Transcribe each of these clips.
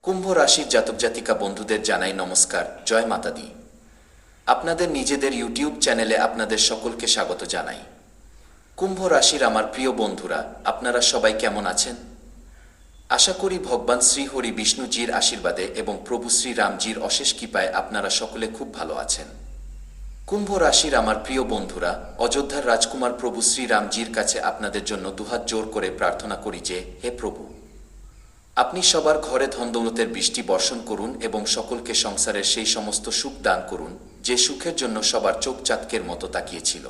কুম্ভ রাশির জাতক জাতিকা বন্ধুদের জানাই নমস্কার, জয় মাতা দি। আপনাদের নিজেদের ইউটিউব চ্যানেলে আপনাদের সকলকে স্বাগত জানাই। কুম্ভ রাশির আমার প্রিয় বন্ধুরা, আপনারা সবাই কেমন আছেন? আশা করি ভগবান শ্রী হরি বিষ্ণুজির আশীর্বাদে এবং প্রভু শ্রী রামজির অশেষ কৃপায় আপনারা সকলে খুব ভালো আছেন। কুম্ভ রাশির আমার প্রিয় বন্ধুরা, অযোধ্যার রাজকুমার প্রভু শ্রী রামজির কাছে আপনাদের জন্য দুহাত জোর করে প্রার্থনা করি যে, হে প্রভু, আপনি সবার ঘরে ধনদৌলতের বৃষ্টি বর্ষণ করুন এবং সকলকে সংসারের সেই সমস্ত সুখ দান করুন যে সুখের জন্য সবার চোখ চাতকের মতো তাকিয়েছিল।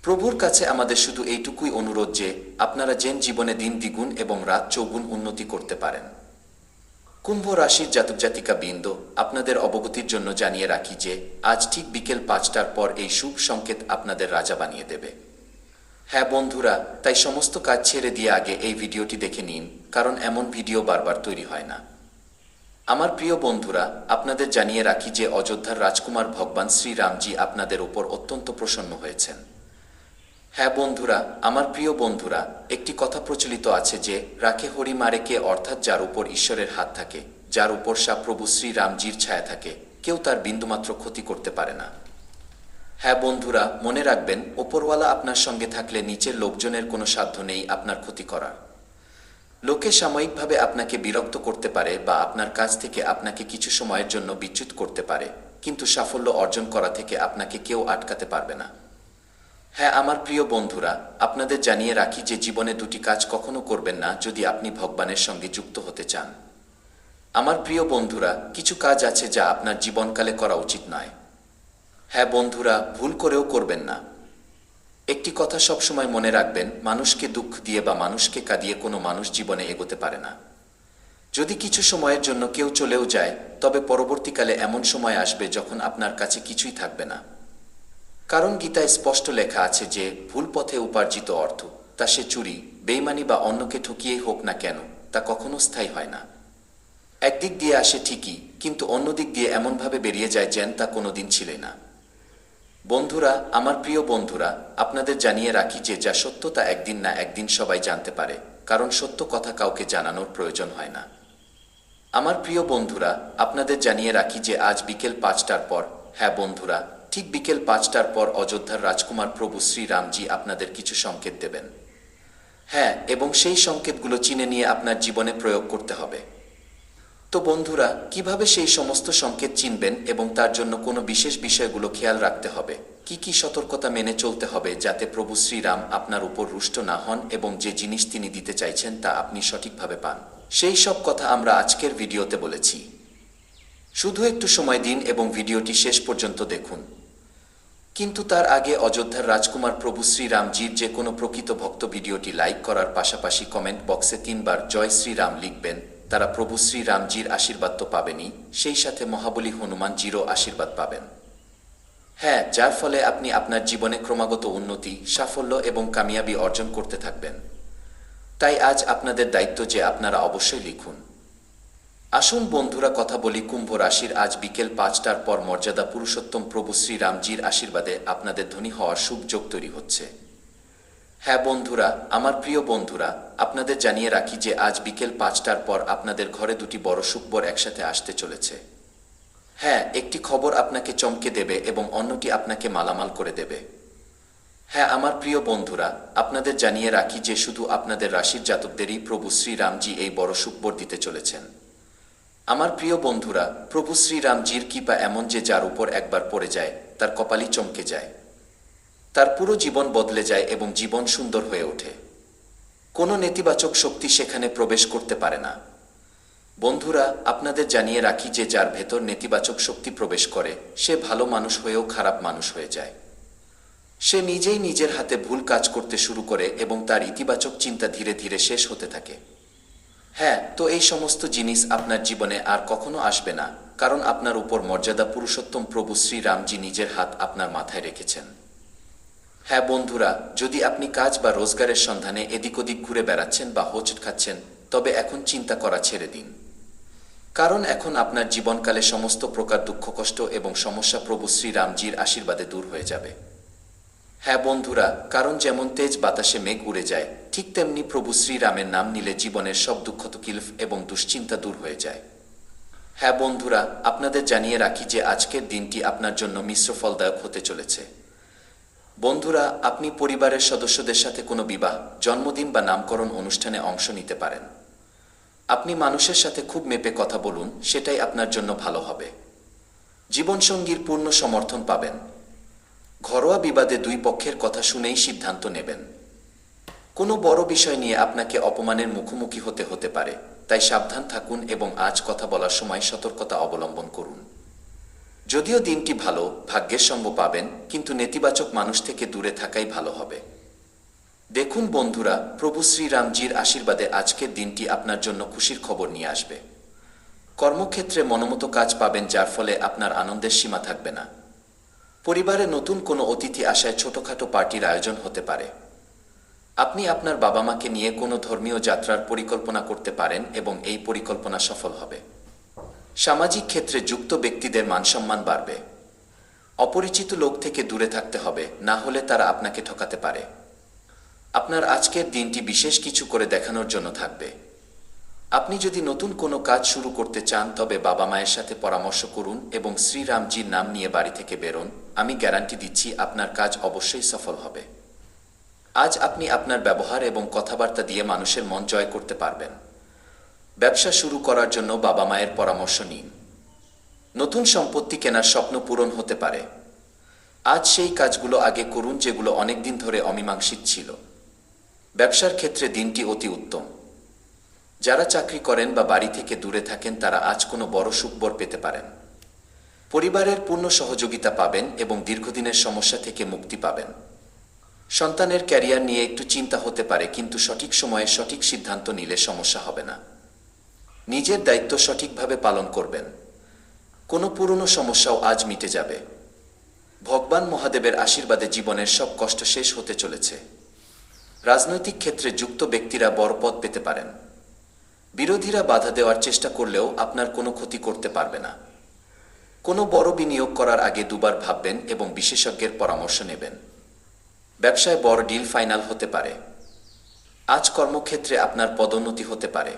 প্রভুর কাছে আমাদের শুধু এইটুকুই অনুরোধ যে আপনারা যেন জীবনে দিন দ্বিগুণ এবং রাত চৌগুণ উন্নতি করতে পারেন। কুম্ভ রাশির জাতক জাতিকা বৃন্দ, আপনাদের অবগতির জন্য জানিয়ে রাখি যে আজ ঠিক বিকেল 5টার পর এই শুভ সংকেত আপনাদের রাজা বানিয়ে দেবে। হ্যাঁ বন্ধুরা, তাই সমস্ত কাজ ছেড়ে দিয়ে আগে এই ভিডিওটি দেখে নিন, কারণ এমন ভিডিও বারবার তৈরি হয় না। আমার প্রিয় বন্ধুরা, আপনাদের জানিয়ে রাখি যে অযোধ্যার রাজকুমার ভগবান শ্রীরামজি আপনাদের উপর অত্যন্ত প্রসন্ন হয়েছেন। হ্যাঁ বন্ধুরা, আমার প্রিয় বন্ধুরা, একটি কথা প্রচলিত আছে যে রাখে হরি মারে কে, অর্থাৎ যার উপর ঈশ্বরের হাত থাকে, যার উপর প্রভু শ্রীরামজির ছায়া থাকে, কেউ তার বিন্দুমাত্র ক্ষতি করতে পারে না। হ্যাঁ বন্ধুরা, মনে রাখবেন, ওপরওয়ালা আপনার সঙ্গে থাকলে নিচের লোকজনের কোনো সাধ্য নেই আপনার ক্ষতি করার। লোকে সাময়িকভাবে আপনাকে বিরক্ত করতে পারে বা আপনার কাজ থেকে আপনাকে কিছু সময়ের জন্য বিচ্যুত করতে পারে, কিন্তু সাফল্য অর্জন করা থেকে আপনাকে কেউ আটকাতে পারবে না। হ্যাঁ আমার প্রিয় বন্ধুরা, আপনাদের জানিয়ে রাখি যে জীবনে দুটি কাজ কখনো করবেন না যদি আপনি ভগবানের সঙ্গে যুক্ত হতে চান। আমার প্রিয় বন্ধুরা, কিছু কাজ আছে যা আপনার জীবনকালে করা উচিত নয়। হ্যাঁ বন্ধুরা, ভুল করেও করবেন না। একটি কথা সবসময় মনে রাখবেন, মানুষকে দুঃখ দিয়ে বা মানুষকে কাঁদিয়ে কোনো মানুষ জীবনে এগোতে পারে না। যদি কিছু সময়ের জন্য কেউ চলেও যায়, তবে পরবর্তীকালে এমন সময় আসবে যখন আপনার কাছে কিছুই থাকবে না। কারণ গীতায় স্পষ্ট লেখা আছে যে ভুল পথে উপার্জিত অর্থ, তা সে চুরি, বেইমানি বা অন্যকে ঠকিয়েই হোক না কেন, তা কখনো স্থায়ী হয় না। একদিক দিয়ে আসে ঠিকই, কিন্তু অন্যদিক দিয়ে এমনভাবে বেরিয়ে যায় যেন তা কোনোদিন ছিল না। বন্ধুরা, আমার প্রিয় বন্ধুরা, আপনাদের জানিয়ে রাখি যে যা সত্য তা একদিন না একদিন সবাই জানতে পারে, কারণ সত্য কথা কাউকে জানানোর প্রয়োজন হয় না। আমার প্রিয় বন্ধুরা, আপনাদের জানিয়ে রাখি যে আজ বিকেল 5টার পর, হ্যাঁ বন্ধুরা, ঠিক বিকেল 5টার পর অযোধ্যার রাজকুমার প্রভু শ্রীরামজি আপনাদের কিছু সংকেত দেবেন। হ্যাঁ, এবং সেই সংকেতগুলো চিনে নিয়ে আপনার জীবনে প্রয়োগ করতে হবে। তো বন্ধুরা, কিভাবে সেই সমস্ত সংকেত চিনবেন এবং তার জন্য কোনো বিশেষ বিষয়গুলো খেয়াল রাখতে হবে, কি কি সতর্কতা মেনে চলতে হবে যাতে প্রভু শ্রীরাম আপনার উপর রুষ্ট না হন এবং যে জিনিস তিনি দিতে চাইছেন তা আপনি সঠিকভাবে পান, সেই সব কথা আমরা আজকের ভিডিওতে বলেছি। শুধু একটু সময় দিন এবং ভিডিওটি শেষ পর্যন্ত দেখুন। কিন্তু তার আগে অযোধ্যার রাজকুমার প্রভু শ্রীরামজির যে কোনো প্রকৃত ভক্ত ভিডিওটি লাইক করার পাশাপাশি কমেন্ট বক্সে 3বার জয় শ্রীরাম লিখবেন। তারা প্রভু শ্রীরামজির আশীর্বাদ তো পাবেনই, সেই সাথে মহাবলী হনুমানজিরও আশীর্বাদ পাবেন। হ্যাঁ, যার ফলে আপনি আপনার জীবনে ক্রমাগত উন্নতি, সাফল্য এবং কামিয়াবি অর্জন করতে থাকবেন। তাই আজ আপনাদের দায়িত্ব যে আপনারা অবশ্যই লিখুন। আসুন বন্ধুরা, কথা বলি কুম্ভ রাশির আজ বিকেল 5টার পর মর্যাদা পুরুষোত্তম প্রভু শ্রীরামজির আশীর্বাদে আপনাদের ধনী হওয়ার শুভ যোগ তৈরি হচ্ছে। হ্যাঁ বন্ধুরা, আমার প্রিয় বন্ধুরা, আপনাদের জানিয়ে রাখি যে আজ বিকেল 5টার পর আপনাদের ঘরে দুটি বড় সুখবর একসাথে আসতে চলেছে। হ্যাঁ, একটি খবর আপনাকে চমকে দেবে এবং অন্যটি আপনাকে মালামাল করে দেবে। হ্যাঁ আমার প্রিয় বন্ধুরা, আপনাদের জানিয়ে রাখি যে শুধু আপনাদের রাশির জাতকদেরই প্রভু শ্রীরামজি এই বড় সুখবর দিতে চলেছেন। আমার প্রিয় বন্ধুরা, প্রভু শ্রীরামজির কৃপা এমন যে যার উপর একবার পড়ে যায় তার কপালই চমকে যায়, তার পুরো জীবন বদলে যায় এবং জীবন সুন্দর হয়ে ওঠে। কোনো নেতিবাচক শক্তি সেখানে প্রবেশ করতে পারে না। বন্ধুরা, আপনাদের জানিয়ে রাখি যে যার ভেতর নেতিবাচক শক্তি প্রবেশ করে সে ভালো মানুষ হয়েও খারাপ মানুষ হয়ে যায়। সে নিজেই নিজের হাতে ভুল কাজ করতে শুরু করে এবং তার ইতিবাচক চিন্তা ধীরে ধীরে শেষ হতে থাকে। হ্যাঁ, তো এই সমস্ত জিনিস আপনার জীবনে আর কখনো আসবে না, কারণ আপনার উপর মর্যাদা পুরুষোত্তম প্রভু শ্রীরামজি নিজের হাত আপনার মাথায় রেখেছেন। হ্যাঁ বন্ধুরা, যদি আপনি কাজ বা রোজগারের সন্ধানে এদিক ওদিক ঘুরে বেড়াচ্ছেন বা হোঁচট খাচ্ছেন, তবে এখন চিন্তা করা ছেড়ে দিন। কারণ এখন আপনার জীবনকালে সমস্ত প্রকার দুঃখ, কষ্ট এবং সমস্যা প্রভু শ্রীরামজির আশীর্বাদে দূর হয়ে যাবে। হ্যাঁ বন্ধুরা, কারণ যেমন তেজ বাতাসে মেঘ উড়ে যায়, ঠিক তেমনি প্রভু শ্রীরামের নাম নিলে জীবনের সব দুঃখ তকলিফ এবং দুশ্চিন্তা দূর হয়ে যায়। হ্যাঁ বন্ধুরা, আপনাদের জানিয়ে রাখি যে আজকের দিনটি আপনার জন্য মিশ্র ফলদায়ক হতে চলেছে। বন্ধুরা, আপনি পরিবারের সদস্যদের সাথে কোনো বিবাহ, জন্মদিন বা নামকরণ অনুষ্ঠানে অংশ নিতে পারেন। আপনি মানুষের সাথে খুব মেপে কথা বলুন, সেটাই আপনার জন্য ভালো হবে। জীবনসঙ্গীর পূর্ণ সমর্থন পাবেন। ঘরোয়া বিবাদে দুই পক্ষের কথা শুনেই সিদ্ধান্ত নেবেন। কোনো বড় বিষয় নিয়ে আপনাকে অপমানের মুখোমুখি হতে পারে, তাই সাবধান থাকুন এবং আজ কথা বলার সময় সতর্কতা অবলম্বন করুন। যদিও দিনটি ভালো, ভাগ্যের সঙ্গ পাবেন, কিন্তু নেতিবাচক মানুষ থেকে দূরে থাকাই ভালো হবে। দেখুন বন্ধুরা, প্রভু শ্রীরামজির আশীর্বাদে আজকের দিনটি আপনার জন্য খুশির খবর নিয়ে আসবে। কর্মক্ষেত্রে মনোমতো কাজ পাবেন, যার ফলে আপনার আনন্দের সীমা থাকবে না। পরিবারে নতুন কোনো অতিথি আসায় ছোটখাটো পার্টির আয়োজন হতে পারে। আপনি আপনার বাবা মাকে নিয়ে কোনো ধর্মীয় যাত্রার পরিকল্পনা করতে পারেন এবং এই পরিকল্পনা সফল হবে। সামাজিক ক্ষেত্রে যুক্ত ব্যক্তিদের মানসম্মান বাড়বে। অপরিচিত লোক থেকে দূরে থাকতে হবে, না হলে তারা আপনাকে ঠকাতে পারে। আপনার আজকের দিনটি বিশেষ কিছু করে দেখানোর জন্য থাকবে। আপনি যদি নতুন কোনো কাজ শুরু করতে চান, তবে বাবা মায়ের সাথে পরামর্শ করুন এবং শ্রীরামজির নাম নিয়ে বাড়ি থেকে বেরোন। আমি গ্যারান্টি দিচ্ছি আপনার কাজ অবশ্যই সফল হবে। আজ আপনি আপনার ব্যবহার এবং কথাবার্তা দিয়ে মানুষের মন জয় করতে পারবেন। ব্যবসা শুরু করার জন্য বাবা মায়ের পরামর্শ নিন। নতুন সম্পত্তি কেনার স্বপ্ন পূরণ হতে পারে। আজ সেই কাজগুলো আগে করুন যেগুলো অনেকদিন ধরে অমীমাংসিত ছিল। ব্যবসার ক্ষেত্রে দিনটি অতি উত্তম। যারা চাকরি করেন বা বাড়ি থেকে দূরে থাকেন, তারা আজ কোনো বড় সুখবর পেতে পারেন। পরিবারের পূর্ণ সহযোগিতা পাবেন এবং দীর্ঘদিনের সমস্যা থেকে মুক্তি পাবেন। সন্তানের ক্যারিয়ার নিয়ে একটু চিন্তা হতে পারে, কিন্তু সঠিক সময়ে সঠিক সিদ্ধান্ত নিলে সমস্যা হবে না। নিজের দায়িত্ব সঠিকভাবে পালন করবেন। কোনো পুরনো সমস্যাও আজ মিটে যাবে। ভগবান মহাদেবের আশীর্বাদে জীবনের সব কষ্ট শেষ হতে চলেছে। রাজনৈতিক ক্ষেত্রে যুক্ত ব্যক্তিরা বড় পদ পেতে পারেন। বিরোধীরা বাধা দেওয়ার চেষ্টা করলেও আপনার কোনো ক্ষতি করতে পারবে না। কোনো বড় বিনিয়োগ করার আগে দুবার ভাববেন এবং বিশেষজ্ঞের পরামর্শ নেবেন। ব্যবসায় বড় ডিল ফাইনাল হতে পারে। আজ কর্মক্ষেত্রে আপনার পদোন্নতি হতে পারে।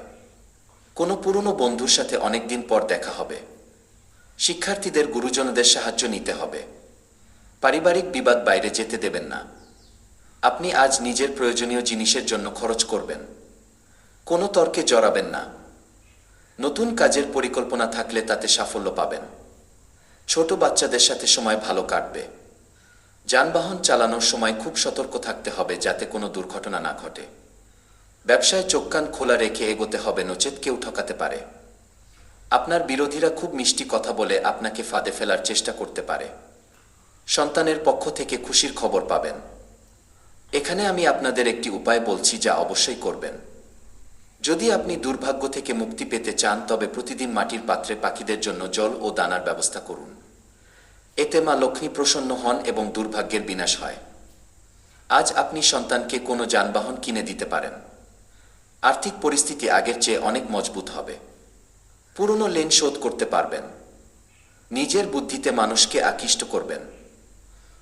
কোনো পুরনো বন্ধুর সাথে অনেকদিন পর দেখা হবে। শিক্ষার্থীদের গুরুজনদের সাহায্য নিতে হবে। পারিবারিক বিবাদ বাইরে যেতে দেবেন না। আপনি আজ নিজের প্রয়োজনীয় জিনিসের জন্য খরচ করবেন। কোনো তর্কে জড়াবেন না। নতুন কাজের পরিকল্পনা থাকলে তাতে সাফল্য পাবেন। ছোট বাচ্চাদের সাথে সময় ভালো কাটবে। যানবাহন চালানোর সময় খুব সতর্ক থাকতে হবে, যাতে কোনো দুর্ঘটনা না ঘটে। ব্যবসায় চোখ কান খোলা রেখে এগোতে হবে, নচেত কেউ ঠকাতে পারে। আপনার বিরোধীরা খুব মিষ্টি কথা বলে আপনাকে ফাঁদে ফেলার চেষ্টা করতে পারে। সন্তানের পক্ষ থেকে খুশির খবর পাবেন। এখানে আমি আপনাদের একটি উপায় বলছি, যা অবশ্যই করবেন। যদি আপনি দুর্ভাগ্য থেকে মুক্তি পেতে চান, তবে প্রতিদিন মাটির পাত্রে পাখিদের জন্য জল ও দানার ব্যবস্থা করুন। এতে মা লক্ষ্মী প্রসন্ন হন এবং দুর্ভাগ্যের বিনাশ হয়। আজ আপনি সন্তানকে কোনো যানবাহন কিনে দিতে পারেন। আর্থিক পরিস্থিতি আগের চেয়ে অনেক মজবুত হবে। পুরনো ঋণ শোধ করতে পারবেন। নিজের বুদ্ধিতে মানুষকে আকৃষ্ট করবেন।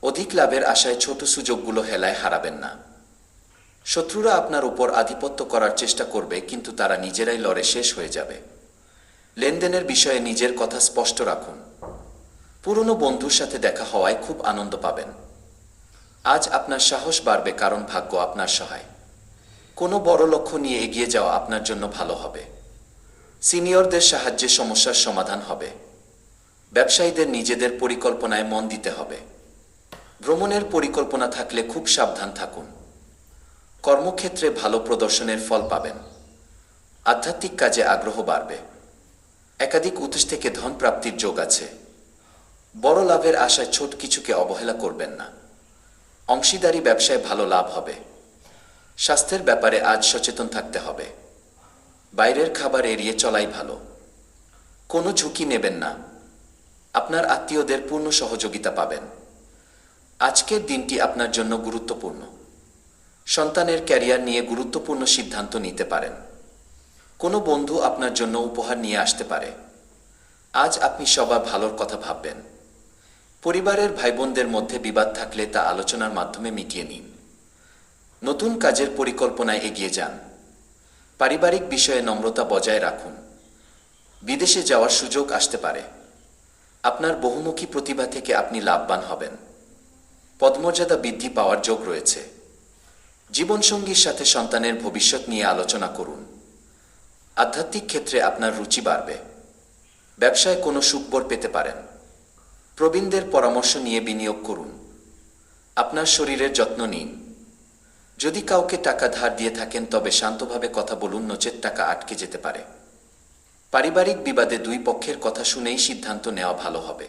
অধিক লাভের আশায় ছোট সুযোগগুলো হেলায় হারাবেন না। শত্রুরা আপনার উপর আধিপত্য করার চেষ্টা করবে, কিন্তু তারা নিজেরাই লড়ে শেষ হয়ে যাবে। লেনদেনের বিষয়ে নিজের কথা স্পষ্ট রাখুন। পুরনো বন্ধুর সাথে দেখা হওয়ায় খুব আনন্দ পাবেন। আজ আপনার সাহস বাড়বে, কারণ ভাগ্য আপনার সহায়। কোনো বড় লক্ষ্য নিয়ে এগিয়ে যাওয়া আপনার জন্য ভালো হবে। সিনিয়রদের সাহায্যে সমস্যার সমাধান হবে। ব্যবসায়ীদের নিজেদের পরিকল্পনায় মন দিতে হবে। ভ্রমণের পরিকল্পনা থাকলে খুব সাবধান থাকুন। কর্মক্ষেত্রে ভালো প্রদর্শনের ফল পাবেন। আধ্যাত্মিক কাজে আগ্রহ বাড়বে। একাধিক উৎস থেকে ধন প্রাপ্তির যোগ আছে। বড় লাভের আশায় ছোট কিছুকে অবহেলা করবেন না। অংশীদারি ব্যবসায় ভালো লাভ হবে। স্বাস্থ্যের ব্যাপারে আজ সচেতন থাকতে হবে। বাইরের খাবার এড়িয়ে চলাই ভালো। কোনো ঝুঁকি নেবেন না। আপনার আত্মীয়দের পূর্ণ সহযোগিতা পাবেন। আজকের দিনটি আপনার জন্য গুরুত্বপূর্ণ। সন্তানের ক্যারিয়ার নিয়ে গুরুত্বপূর্ণ সিদ্ধান্ত নিতে পারেন। কোনো বন্ধু আপনার জন্য উপহার নিয়ে আসতে পারে। আজ আপনি সবার ভালোর কথা ভাববেন। পরিবারের ভাইবোনদের মধ্যে বিবাদ থাকলে তা আলোচনার মাধ্যমে মিটিয়ে নিন। নতুন কাজের পরিকল্পনায় এগিয়ে যান। পারিবারিক বিষয়ে নম্রতা বজায় রাখুন। বিদেশে যাওয়ার সুযোগ আসতে পারে। আপনার বহুমুখী প্রতিভা থেকে আপনি লাভবান হবেন। পদমর্যাদা বৃদ্ধি পাওয়ার যোগ রয়েছে। জীবনসঙ্গীর সাথে সন্তানের ভবিষ্যৎ নিয়ে আলোচনা করুন। আধ্যাত্মিক ক্ষেত্রে আপনার রুচি বাড়বে। ব্যবসায় কোনো সুখবর পেতে পারেন। প্রবীণদের পরামর্শ নিয়ে বিনিয়োগ করুন। আপনার শরীরের যত্ন নিন। যদি কাউকে টাকা ধার দিয়ে থাকেন তবে শান্তভাবে কথা বলুন, নচেৎ টাকা আটকে যেতে পারে। পারিবারিক বিবাদে দুই পক্ষের কথা শুনেই সিদ্ধান্ত নেওয়া ভালো হবে।